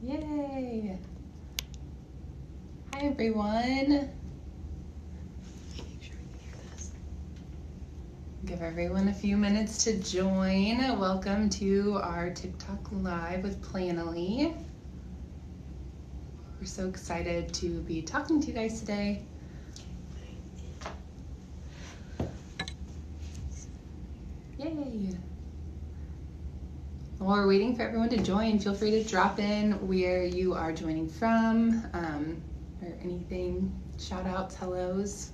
Yay! Hi everyone. Give everyone a few minutes to join. Welcome to our TikTok Live with Planoly. We're so excited to be talking to you guys today. Yay! While we're waiting for everyone to join, feel free to drop in where you are joining from, or anything, shout outs, hellos.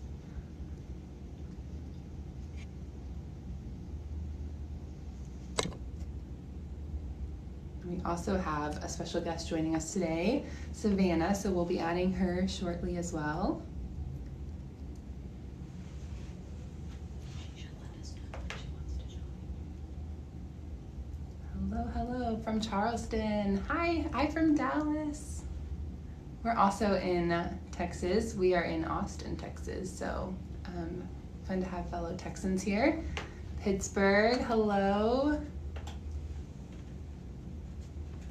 We also have a special guest joining us today, Savannah, so we'll be adding her shortly as well. Hello from Charleston. Hi, I'm from Dallas. We're also in Texas. We are in Austin, Texas, so fun to have fellow Texans here. Pittsburgh, hello.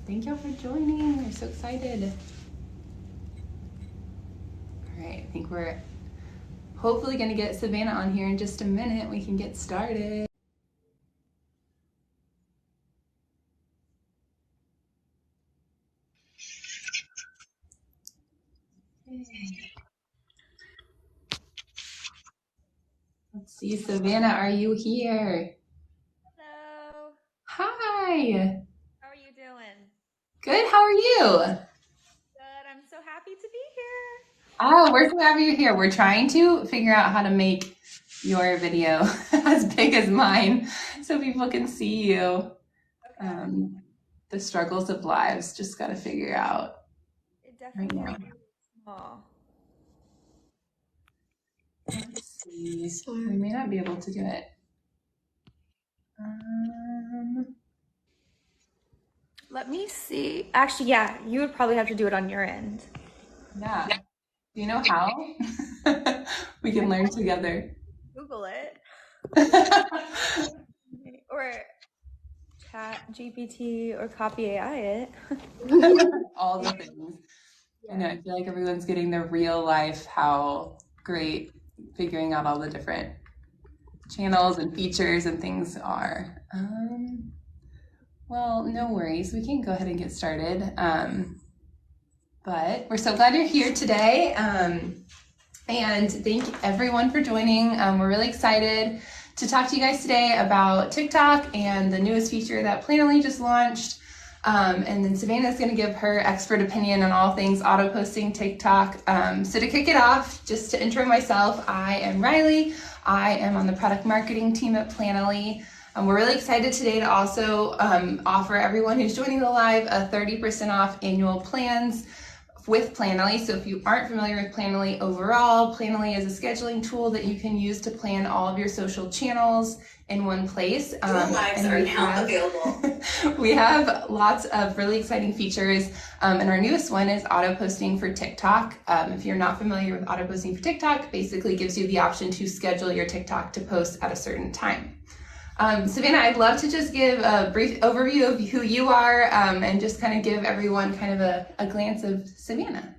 Thank y'all for joining. We're so excited. All right, I think we're hopefully gonna get Savannah on here in just a minute. We can get started. Let's see, Savannah, are you here? Hello. Hi. How are you doing? Good, how are you? Good. I'm so happy to be here. Oh, we're so happy you're here. We're trying to figure out how to make your video as big as mine so people can see you. Okay. The struggles of lives, just got to figure out It right definitely now. is small. Let's see. We may not be able to do it. Let me see. Actually, yeah, you would probably have to do it on your end. Yeah. Do you know how? We can learn together. Google it. Or chat GPT or copy AI it. All the things. I know, Yeah. I feel like everyone's getting their real life, how great figuring out all the different channels and features and things are. Well, no worries. We can go ahead and get started. But we're so glad you're here today. And thank everyone for joining. We're really excited to talk to you guys today about TikTok and the newest feature that Planoly just launched. And then Savannah is going to give her expert opinion on all things auto posting TikTok. So to kick it off, just to intro myself, I am Riley. I am on the product marketing team at Planoly. We're really excited today to also offer everyone who's joining the live a 30% off annual plans with Planoly. So if you aren't familiar with Planoly overall, Planoly is a scheduling tool that you can use to plan all of your social channels in one place. Lives are now available. We have lots of really exciting features, and our newest one is auto posting for TikTok. If you're not familiar with auto posting for TikTok, basically gives you the option to schedule your TikTok to post at a certain time. Savannah, I'd love to just give a brief overview of who you are, and just kind of give everyone kind of a glance of Savannah.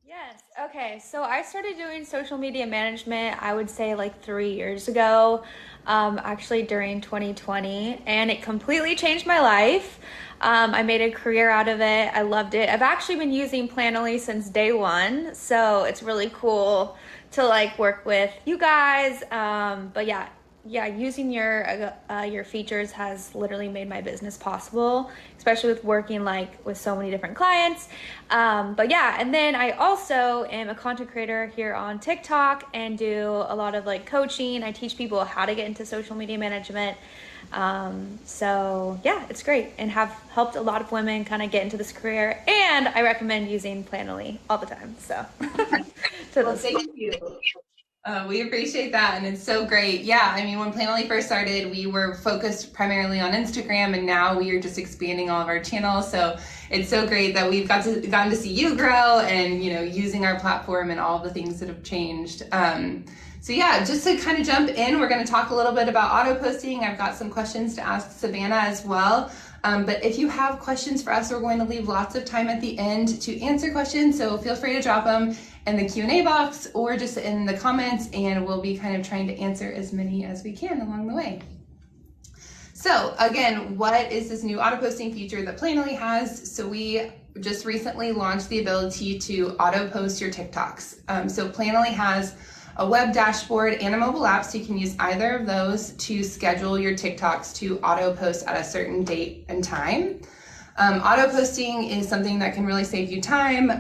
Yes. Okay. So I started doing social media management, I would say like 3 years ago, actually during 2020, and it completely changed my life. I made a career out of it. I loved it. I've actually been using Planoly since day one, so it's really cool to like work with you guys. But yeah, using your features has literally made my business possible, especially with working like with so many different clients. But yeah, and then I also am a content creator here on TikTok and do a lot of like coaching. I teach people how to get into social media management. So yeah, it's great and have helped a lot of women kind of get into this career. And I recommend using Planoly all the time. So, Well, thank you. We appreciate that, and it's so great. Yeah, I mean, when Planoly first started, we were focused primarily on Instagram, and now we are just expanding all of our channels. So it's so great that we've gotten to see you grow, and using our platform and all the things that have changed. So yeah, just to kind of jump in, we're going to talk a little bit about auto posting. I've got some questions to ask Savannah as well. But if you have questions for us, we're going to leave lots of time at the end to answer questions. So feel free to drop them in the Q&A box or just in the comments, and we'll be kind of trying to answer as many as we can along the way. So again, what is this new auto posting feature that Planoly has? So we just recently launched the ability to auto post your TikToks. So Planoly has a web dashboard and a mobile app, so you can use either of those to schedule your TikToks to auto post at a certain date and time. Auto posting is something that can really save you time,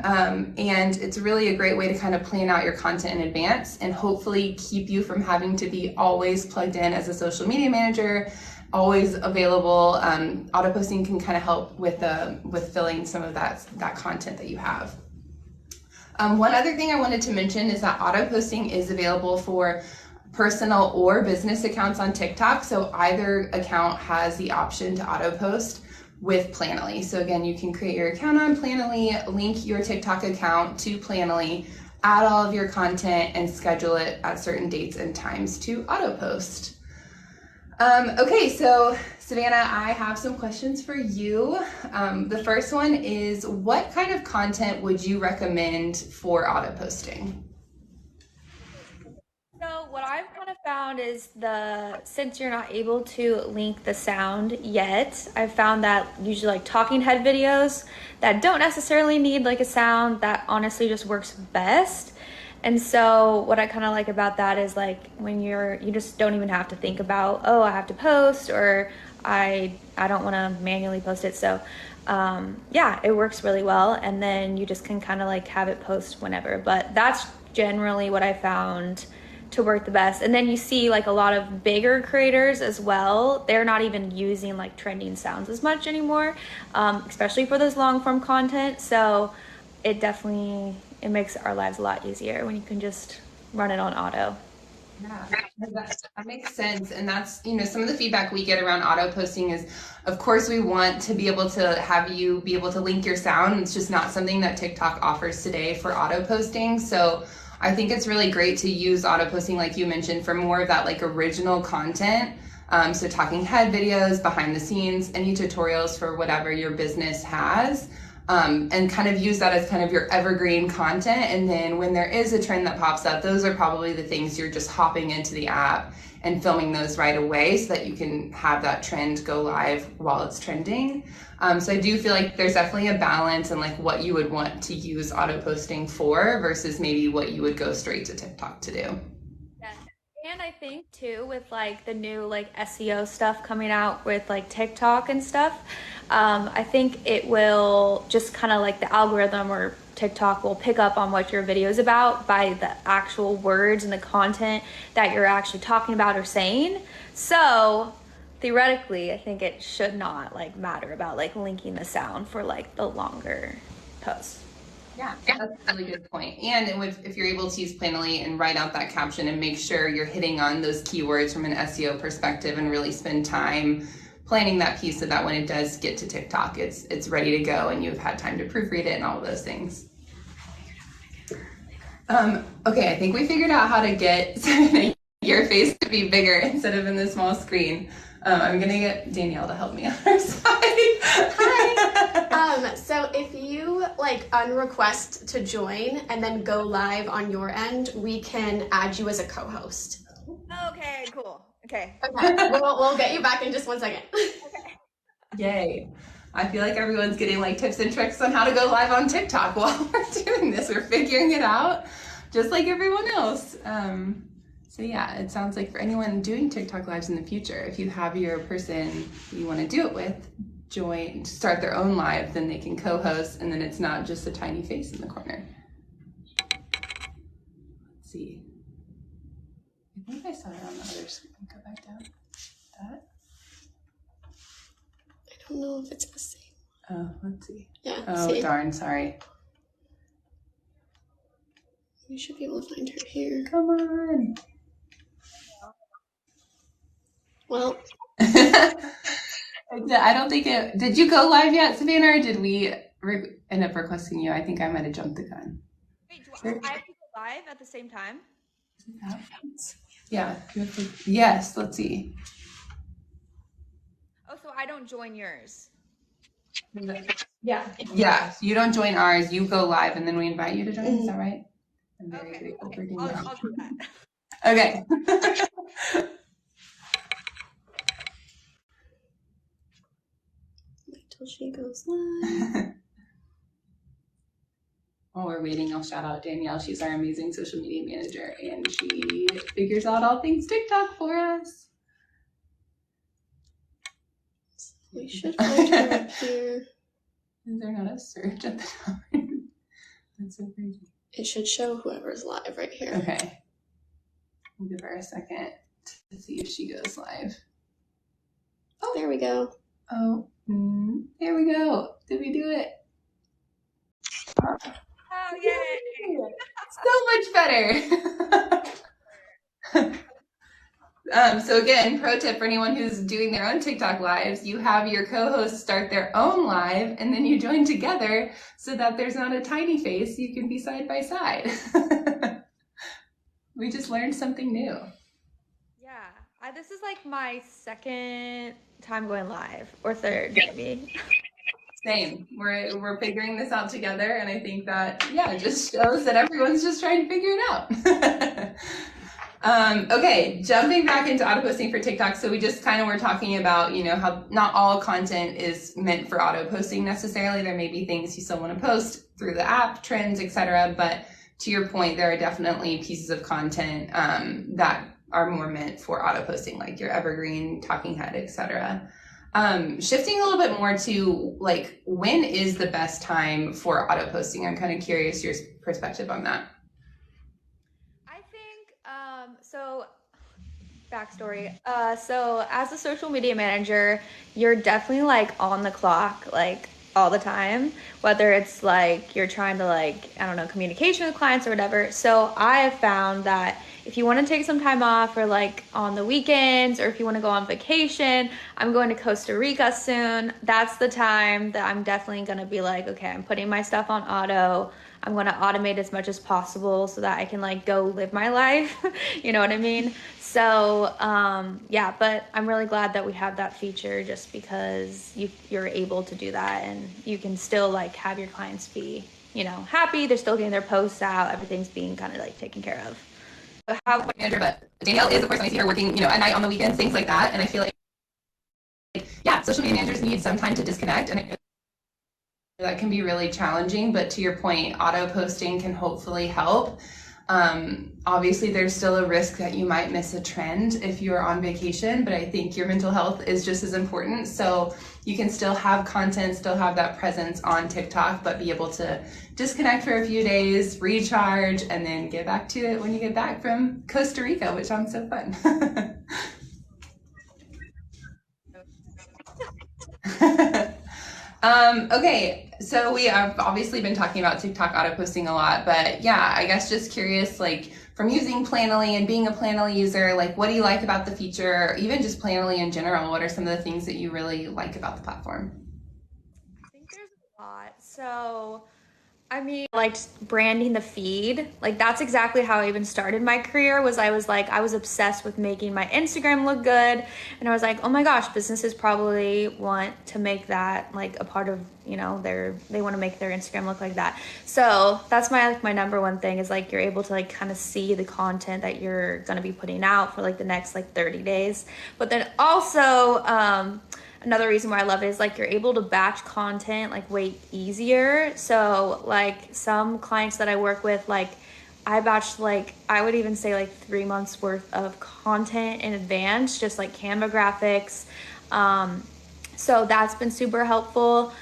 and it's really a great way to kind of plan out your content in advance and hopefully keep you from having to be always plugged in as a social media manager, always available. Auto posting can kind of help with filling some of that content that you have. One other thing I wanted to mention is that auto posting is available for personal or business accounts on TikTok. So either account has the option to auto post with Planoly. So again, you can create your account on Planoly, link your TikTok account to Planoly, add all of your content, and schedule it at certain dates and times to auto post. Okay, so Savannah, I have some questions for you. The first one is, what kind of content would you recommend for auto posting? So what I've kind of found is since you're not able to link the sound yet, I've found that usually like talking head videos that don't necessarily need like a sound, that honestly just works best. And so what I kind of like about that is like when you just don't even have to think about, oh, I have to post, or I don't want to manually post it. So yeah, it works really well. And then you just can kind of like have it post whenever. But that's generally what I found to work the best. And then you see like a lot of bigger creators as well, they're not even using like trending sounds as much anymore, especially for those long form content. So it makes our lives a lot easier when you can just run it on auto. Yeah, that makes sense. And that's, some of the feedback we get around auto posting is, of course, we want to be able to have you be able to link your sound. It's just not something that TikTok offers today for auto posting. So I think it's really great to use auto posting, like you mentioned, for more of that like original content. So talking head videos, behind the scenes, any tutorials for whatever your business has. And kind of use that as kind of your evergreen content. And then when there is a trend that pops up, those are probably the things you're just hopping into the app and filming those right away so that you can have that trend go live while it's trending. So I do feel like there's definitely a balance in like what you would want to use auto posting for versus maybe what you would go straight to TikTok to do. Yeah. And I think too, with like the new like SEO stuff coming out with like TikTok and stuff, I think it will just kind of like the algorithm or TikTok will pick up on what your video is about by the actual words and the content that you're actually talking about or saying. So theoretically, I think it should not like matter about like linking the sound for like the longer posts. Yeah, that's a really good point. And if you're able to use Planoly and write out that caption and make sure you're hitting on those keywords from an SEO perspective and really spend time planning that piece so that when it does get to TikTok, it's ready to go and you've had time to proofread it and all of those things. Okay, I think we figured out how to get your face to be bigger instead of in the small screen. I'm gonna get Danielle to help me on our side. Hi. So if you like unrequest to join and then go live on your end, we can add you as a co-host. Okay, cool. Okay. We'll get you back in just 1 second. Okay. Yay. I feel like everyone's getting like tips and tricks on how to go live on TikTok while we're doing this. We're figuring it out just like everyone else. So yeah, it sounds like for anyone doing TikTok lives in the future, if you have your person you want to do it with start their own live, then they can co-host, and then it's not just a tiny face in the corner. Let's see. I think I saw it on the other screen. Go back down. That? I don't know if it's the same. Oh, let's see. Yeah. Oh, see? darn, sorry. You should be able to find her here. Come on. Well. I don't think did you go live yet, Savannah, or did we end up requesting you? I think I might have jumped the gun. Wait, do I have to go live at the same time? Yeah. Yes, let's see. Oh, so I don't join yours. Yeah, you don't join ours, you go live and then we invite you to join. Is that right? I'm very Okay, grateful for okay. doing I'll do that. Okay. Wait till she goes live. While we're waiting, I'll shout out Danielle. She's our amazing social media manager and she figures out all things TikTok for us. We should find her up here. Is there not a search at the top? That's so crazy. It should show whoever's live right here. Okay. We'll give her a second to see if she goes live. Oh, there we go. Oh, there we go. Did we do it? Oh, yay! So much better. So again, pro tip for anyone who's doing their own TikTok lives, you have your co-hosts start their own live and then you join together so that there's not a tiny face. You can be side by side. We just learned something new. Yeah, this is like my second time going live, or third maybe. Same. We're figuring this out together, and I think that it just shows that everyone's just trying to figure it out. Okay, jumping back into auto posting for TikTok. So we just kind of were talking about, how not all content is meant for auto posting necessarily. There may be things you still want to post through the app, trends, etc. But to your point, there are definitely pieces of content that are more meant for auto posting, like your evergreen, talking head, etc. Shifting a little bit more to like, when is the best time for auto posting? I'm kind of curious your perspective on that. I think, so backstory. So as a social media manager, you're definitely like on the clock, like all the time, whether it's like you're trying to like, I don't know, communication with clients or whatever. So I have found that if you want to take some time off or like on the weekends, or if you want to go on vacation, I'm going to Costa Rica soon. That's the time that I'm definitely going to be like, okay, I'm putting my stuff on auto. I'm going to automate as much as possible so that I can like go live my life. You know what I mean? So, but I'm really glad that we have that feature, just because you're able to do that and you can still like have your clients be, happy. They're still getting their posts out. Everything's being kind of like taken care of. How manager, but Danielle is, of course, I see her working, at night, on the weekends, things like that. And I feel like, social media managers need some time to disconnect, and that can be really challenging. But to your point, auto posting can hopefully help. Obviously, there's still a risk that you might miss a trend if you're on vacation, but I think your mental health is just as important. So you can still have content, still have that presence on TikTok, but be able to disconnect for a few days, recharge, and then get back to it when you get back from Costa Rica, which sounds so fun. Okay, so we have obviously been talking about TikTok auto posting a lot, but I guess just curious, like, from using Planoly and being a Planoly user, like, what do you like about the feature, or even just Planoly in general? What are some of the things that you really like about the platform? I think there's a lot. So, I mean, like branding the feed, like that's exactly how I even started my career. I was obsessed with making my Instagram look good, and I was like, oh my gosh, businesses probably want to make that like a part of, they want to make their Instagram look like that. So that's my number one thing, is like you're able to like kind of see the content that you're gonna be putting out for like the next like 30 days. But then also, another reason why I love it is like you're able to batch content like way easier. So like some clients that I work with, like I batched like, I would even say like 3 months worth of content in advance, just like Canva graphics. So that's been super helpful.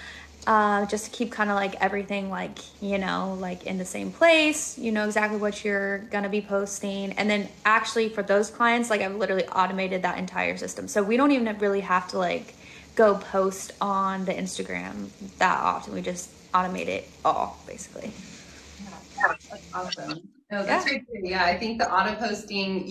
Just to keep kind of like everything like, like in the same place, exactly what you're gonna be posting. And then actually for those clients, like I've literally automated that entire system. So we don't even really have to like go post on the Instagram that often. We just automate it all, basically. That's awesome. No, that's great. Yeah, I think the auto posting,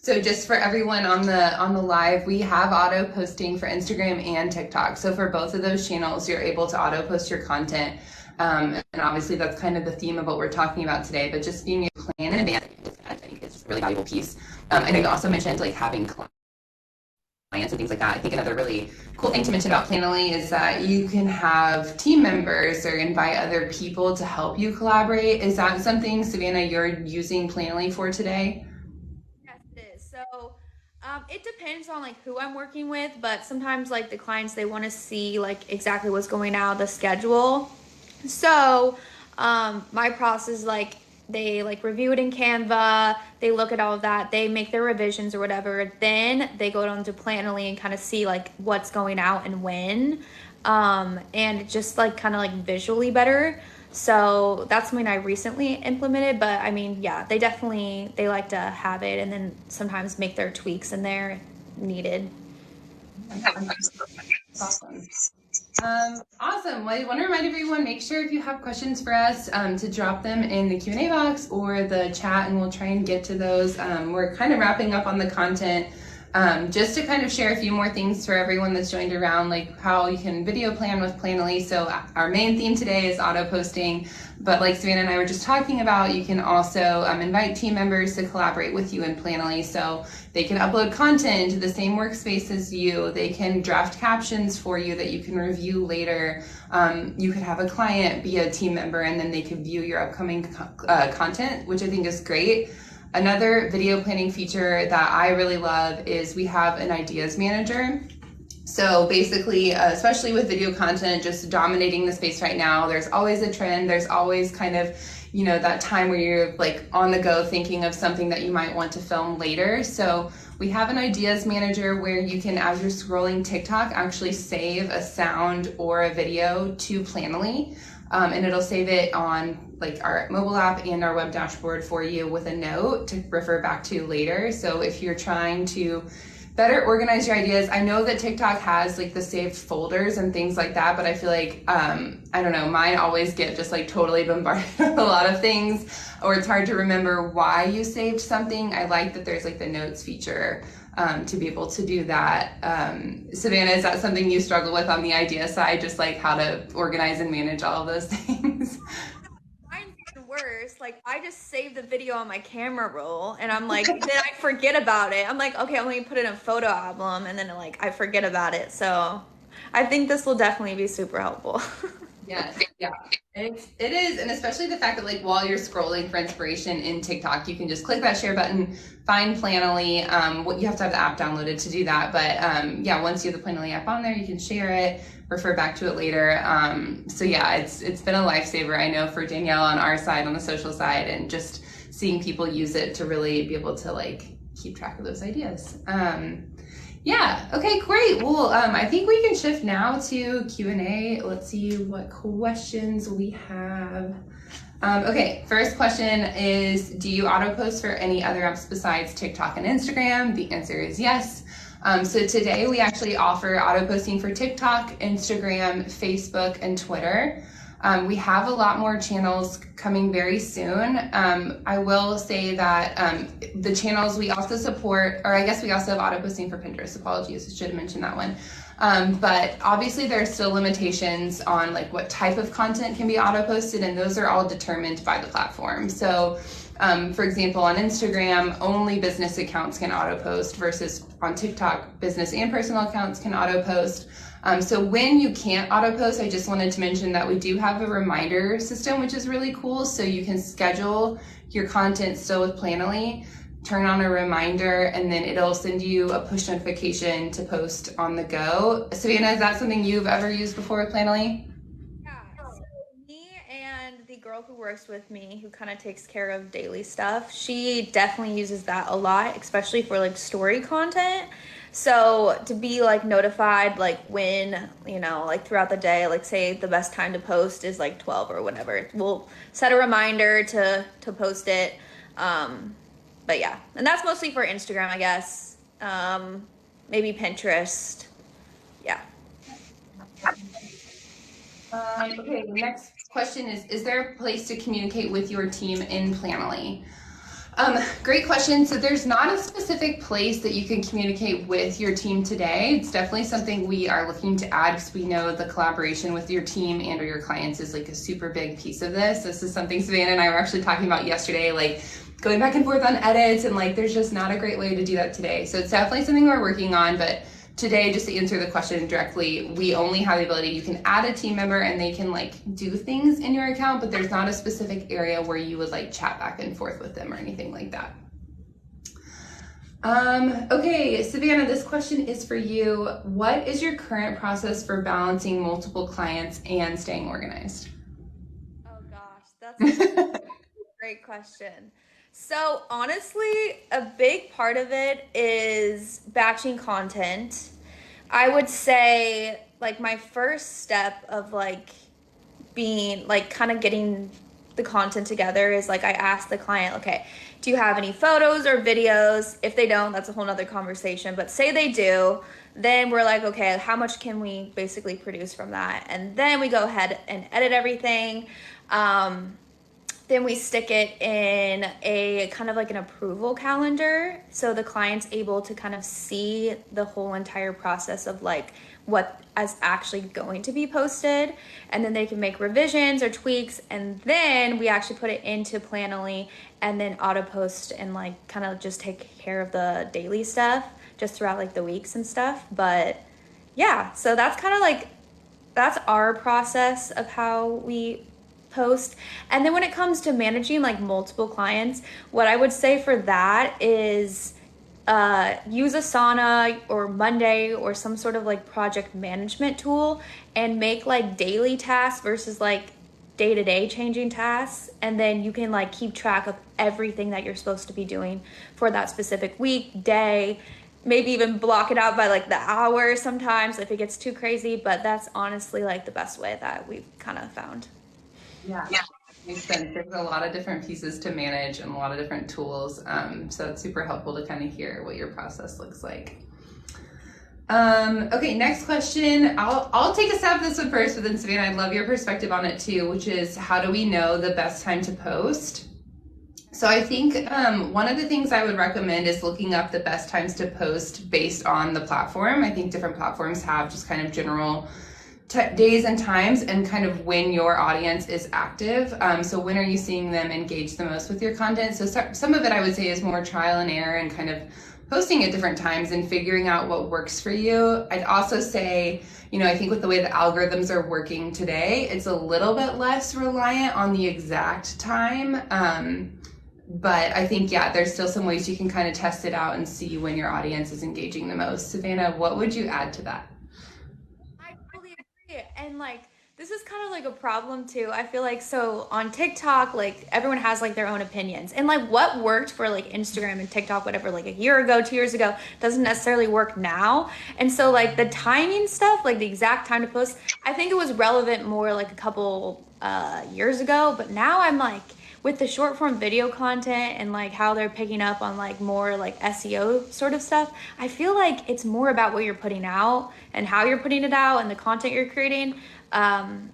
so just for everyone on the live, we have auto posting for Instagram and TikTok. So for both of those channels, you're able to auto post your content. And obviously that's kind of the theme of what we're talking about today, but just being able to plan in advance, I think is a really valuable piece. I know you also mentioned like having and things like that. I think another really cool thing to mention about Planoly is that you can have team members or invite other people to help you collaborate. Is that something, Savannah, you're using Planoly for today? Yes, it is. So it depends on like who I'm working with, but sometimes like the clients, they want to see like exactly what's going out, the schedule. So my process, like they like review it in Canva, they look at all of that, they make their revisions or whatever. Then they go on to Planoly and kind of see like what's going out and when, and it just like kind of like visually better. So that's something I recently implemented, but I mean, yeah, they like to have it and then sometimes make their tweaks in there needed. Awesome. Awesome. Well, I want to remind everyone, make sure if you have questions for us to drop them in the Q&A box or the chat, and we'll try and get to those. We're kind of wrapping up on the content. Just to kind of share a few more things for everyone that's joined around, like how you can video plan with Planoly. So our main theme today is auto posting, but like Savannah and I were just talking about, you can also invite team members to collaborate with you in Planoly. So they can upload content into the same workspace as you. They can draft captions for you that you can review later. You could have a client be a team member and then they could view your upcoming content, which I think is great. Another video planning feature that I really love is we have an ideas manager. So basically, especially with video content just dominating the space right now, there's always a trend. There's always kind of, that time where you're like on the go thinking of something that you might want to film later. So we have an ideas manager where you can, as you're scrolling TikTok, actually save a sound or a video to Planoly. And it'll save it on like our mobile app and our web dashboard for you with a note to refer back to later. So if you're trying to better organize your ideas, I know that TikTok has like the saved folders and things like that, but I feel like, I don't know, mine always get just like totally bombarded with a lot of things, or it's hard to remember why you saved something. I like that there's like the notes feature to be able to do that. Savannah, is that something you struggle with on the idea side, just like how to organize and manage all of those things? Mine's even worse. Like I just saved the video on my camera roll and I'm like, then I forget about it. I'm like, okay, I'm gonna put it in a photo album and then like I forget about it. So I think this will definitely be super helpful. Yes, yeah, it is, and especially the fact that like while you're scrolling for inspiration in TikTok, you can just click that share button, find Planoly. What you have to have the app downloaded to do that, but yeah, once you have the Planoly app on there, you can share it, refer back to it later. So yeah, it's been a lifesaver, I know, for Danielle on our side, on the social side, and just seeing people use it to really be able to like keep track of those ideas. Yeah, okay, great. Well, I think we can shift now to Q&A. Let's see what questions we have. Okay, first question is, do you auto post for any other apps besides TikTok and Instagram? The answer is yes. So today we actually offer auto posting for TikTok, Instagram, Facebook, and Twitter. We have a lot more channels coming very soon. I will say that the channels we also support, or I guess we also have auto posting for Pinterest. Apologies, I should have mentioned that one. But obviously there are still limitations on like what type of content can be auto posted, and those are all determined by the platform. So for example, on Instagram, only business accounts can auto post, versus on TikTok, business and personal accounts can auto post. So when you can't auto post, I just wanted to mention that we do have a reminder system, which is really cool. So you can schedule your content still with Planoly, turn on a reminder, and then it'll send you a push notification to post on the go. Savannah, is that something you've ever used before with Planoly? Yeah, so me and the girl who works with me, who kind of takes care of daily stuff, she definitely uses that a lot, especially for like story content. So to be like notified, like when, like throughout the day, like say the best time to post is like 12 or whatever, we'll set a reminder to post it. But yeah, and that's mostly for Instagram, I guess. Maybe Pinterest. Yeah. Okay, the next question is there a place to communicate with your team in Planoly? Great question. So there's not a specific place that you can communicate with your team today. It's definitely something we are looking to add, because we know the collaboration with your team and or your clients is like a super big piece of this. This is something Savannah and I were actually talking about yesterday, like going back and forth on edits, and like there's just not a great way to do that today. So it's definitely something we're working on, but today, just to answer the question directly, we only have the ability, you can add a team member and they can like do things in your account, but there's not a specific area where you would like chat back and forth with them or anything like that. Okay, Savannah, this question is for you. What is your current process for balancing multiple clients and staying organized? Oh gosh, that's a great question. So honestly, a big part of it is batching content. I would say like my first step of like being like kind of getting the content together is like I ask the client, okay, do you have any photos or videos? If they don't, that's a whole nother conversation. But say they do, then we're like, okay, how much can we basically produce from that? And then we go ahead and edit everything. Then we stick it in a kind of like an approval calendar. So the client's able to kind of see the whole entire process of like what is actually going to be posted. And then they can make revisions or tweaks. And then we actually put it into Planoly and then auto post and like kind of just take care of the daily stuff just throughout like the weeks and stuff. But yeah, so that's kind of like, that's our process of how we post. And then when it comes to managing like multiple clients, what I would say for that is use Asana or Monday or some sort of like project management tool and make like daily tasks versus like day-to-day changing tasks, and then you can like keep track of everything that you're supposed to be doing for that specific week, day, maybe even block it out by like the hour sometimes if it gets too crazy. But that's honestly like the best way that we've kind of found. Yeah, makes sense. There's a lot of different pieces to manage and a lot of different tools. So it's super helpful to kind of hear what your process looks like. Okay, next question. I'll take a stab at this one first, but then Savannah, I'd love your perspective on it too, which is how do we know the best time to post? So I think one of the things I would recommend is looking up the best times to post based on the platform. I think different platforms have just kind of general days and times and kind of when your audience is active. So when are you seeing them engage the most with your content? So some of it I would say is more trial and error and kind of posting at different times and figuring out what works for you. I'd also say, you know, I think with the way the algorithms are working today, it's a little bit less reliant on the exact time. But I think, yeah, there's still some ways you can kind of test it out and see when your audience is engaging the most. Savannah, what would you add to that? I totally agree. And like, this is kind of like a problem too. I feel like so on TikTok, like everyone has like their own opinions. And like what worked for like Instagram and TikTok, whatever, like a year ago, 2 years ago, doesn't necessarily work now. And so like the timing stuff, like the exact time to post, I think it was relevant more like a couple years ago. But now I'm like, with the short form video content and like how they're picking up on like more like SEO sort of stuff, I feel like it's more about what you're putting out and how you're putting it out and the content you're creating,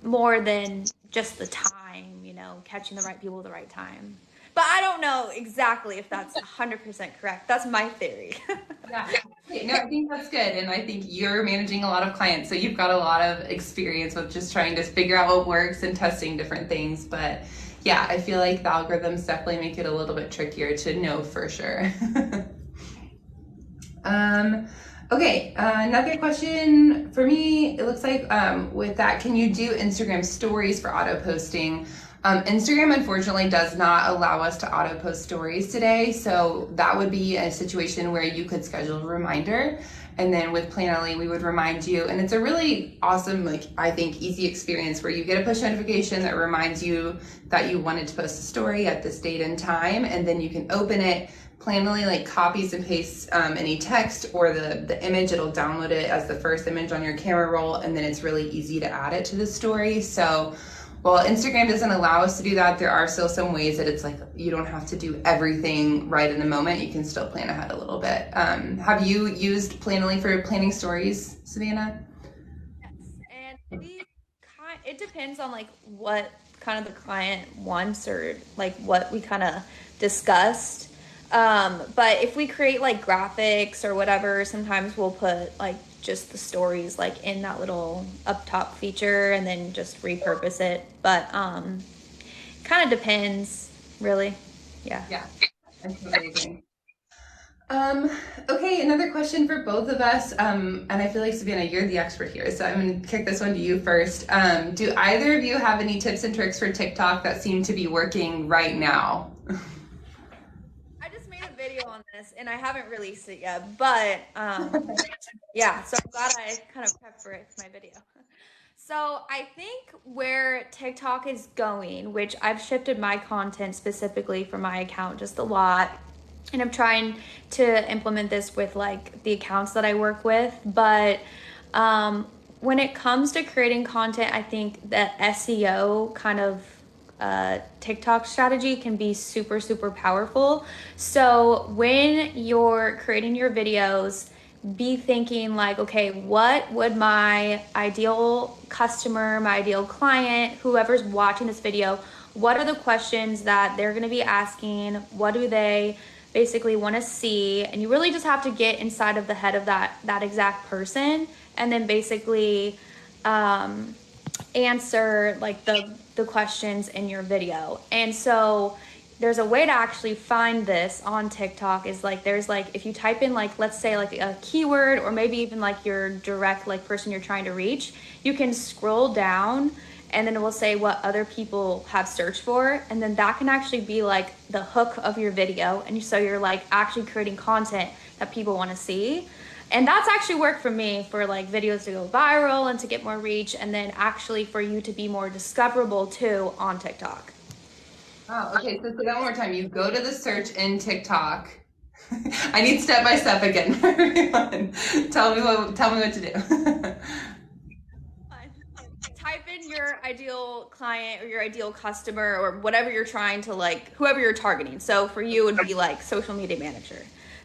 more than just the time, you know, catching the right people at the right time. But I don't know exactly if that's 100% correct. That's my theory. Yeah, no, I think that's good. And I think you're managing a lot of clients, so you've got a lot of experience with just trying to figure out what works and testing different things. But yeah, I feel like the algorithms definitely make it a little bit trickier to know for sure. Okay, another question for me, it looks like with that, can you do Instagram stories for auto posting? Instagram unfortunately does not allow us to auto post stories today, so that would be a situation where you could schedule a reminder, and then with Planoly we would remind you, and it's a really awesome, like I think easy experience where you get a push notification that reminds you that you wanted to post a story at this date and time, and then you can open it. Planoly like copies and pastes any text or the image, it'll download it as the first image on your camera roll, and then it's really easy to add it to the story. So while Instagram doesn't allow us to do that, there are still some ways that it's like you don't have to do everything right in the moment. You can still plan ahead a little bit. Have you used Planoly for planning stories, Savannah? Yes, and it depends on like what kind of the client wants or like what we kind of discussed. But if we create like graphics or whatever, sometimes we'll put like just the stories like in that little up top feature and then just repurpose it. But kind of depends, really. Yeah. Yeah, that's amazing. Okay, another question for both of us. And I feel like Savannah, you're the expert here, so I'm gonna kick this one to you first. Do either of you have any tips and tricks for TikTok that seem to be working right now? I just made a video on this and I haven't released it yet, but yeah, so I'm glad I kind of prepped for it for my video. So I think where TikTok is going, which I've shifted my content specifically for my account just a lot, and I'm trying to implement this with like the accounts that I work with, but when it comes to creating content, I think that SEO kind of TikTok strategy can be super, super powerful. So when you're creating your videos, be thinking like, okay, what would my ideal customer, my ideal client, whoever's watching this video, what are the questions that they're going to be asking? What do they basically want to see? And you really just have to get inside of the head of that exact person, and then basically answer like the questions in your video. And so there's a way to actually find this on TikTok is like, there's like, if you type in like, let's say like a keyword, or maybe even like your direct like person you're trying to reach, you can scroll down and then it will say what other people have searched for. And then that can actually be like the hook of your video. And so you're like actually creating content that people want to see. And that's actually worked for me for like videos to go viral and to get more reach, and then actually for you to be more discoverable too on TikTok. Oh, okay, so say that one more time. You go to the search in TikTok. I need step by step again, everyone. Tell me what to do. Type in your ideal client or your ideal customer or whatever you're trying to like, whoever you're targeting. So for you, it would be like social media manager.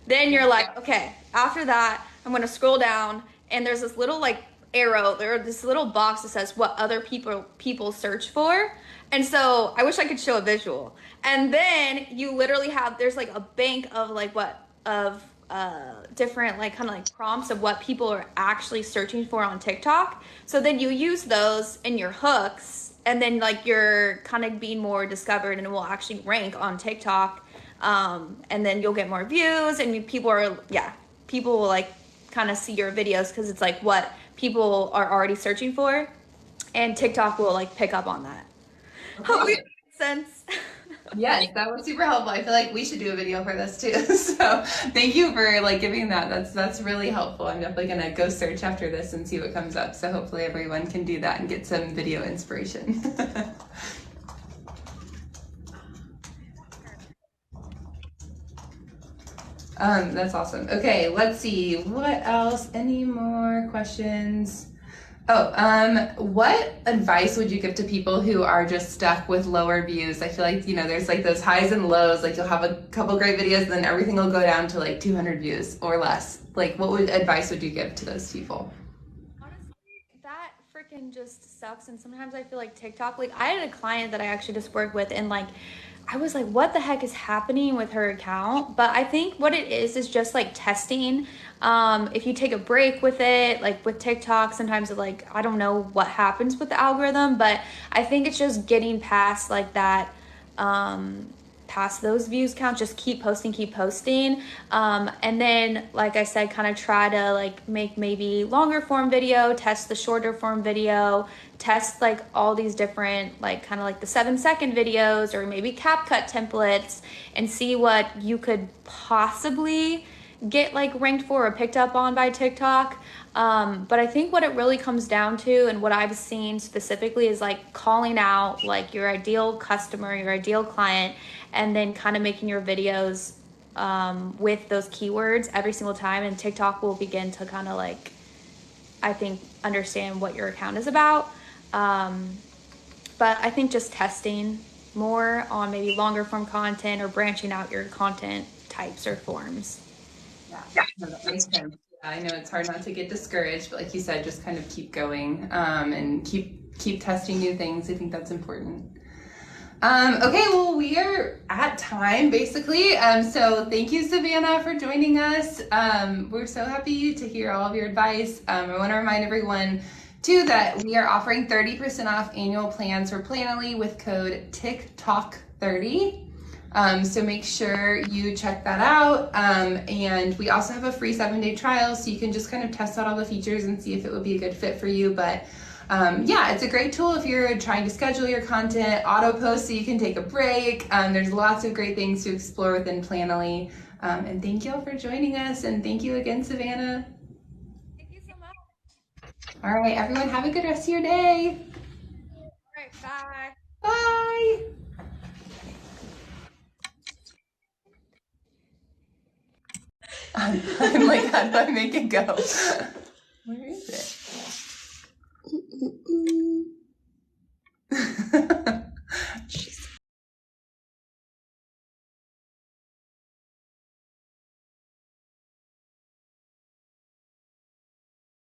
Then you're like, okay, after that, I'm going to scroll down and there's this little like arrow, this little box that says what other people search for. And so I wish I could show a visual. And then you literally have, there's like a bank of like different like kind of like prompts of what people are actually searching for on TikTok. So then you use those in your hooks, and then like you're kind of being more discovered and it will actually rank on TikTok. And then you'll get more views, and people will like kind of see your videos because it's like what people are already searching for, and TikTok will like pick up on that. Okay. Hopefully it makes sense. Yes, that was super helpful. I feel like we should do a video for this too. So thank you for like giving that. That's really helpful. I'm definitely gonna go search after this and see what comes up. So hopefully everyone can do that and get some video inspiration. That's awesome. Okay, let's see. What else? Any more questions? Oh, what advice would you give to people who are just stuck with lower views? I feel like, there's like those highs and lows, like you'll have a couple great videos, and then everything will go down to like 200 views or less. Like advice would you give to those people? Honestly, that freaking just sucks. And sometimes I feel like TikTok, like I had a client that I actually just worked with, and like I was like, what the heck is happening with her account? But I think what it is just like testing. If you take a break with it, like with TikTok, sometimes it like, I don't know what happens with the algorithm, but I think it's just getting past like that, past those views count, just keep posting. And then, like I said, kind of try to like make maybe longer form video, test the shorter form video, test like all these different, like kind of like the 7-second videos or maybe CapCut templates, and see what you could possibly get like ranked for or picked up on by TikTok. But I think what it really comes down to, and what I've seen specifically, is like calling out like your ideal customer, your ideal client, and then kind of making your videos with those keywords every single time, and TikTok will begin to kind of like, I think, understand what your account is about. But I think just testing more on maybe longer form content or branching out your content types or forms. Yeah, no, that makes sense. Yeah, I know it's hard not to get discouraged, but like you said, just kind of keep going, and keep testing new things. I think that's important. Okay, well, we are at time basically. So thank you, Savannah, for joining us. We're so happy to hear all of your advice. I want to remind everyone too that we are offering 30% off annual plans for Planoly with code TikTalk30. So make sure you check that out. And we also have a free 7-day trial, so you can just kind of test out all the features and see if it would be a good fit for you. But yeah, it's a great tool if you're trying to schedule your content, auto post so you can take a break. There's lots of great things to explore within Planoly. And thank you all for joining us. And thank you again, Savannah. Thank you so much. All right, everyone, have a good rest of your day. All right, bye. Bye. I'm like, how do I make it go?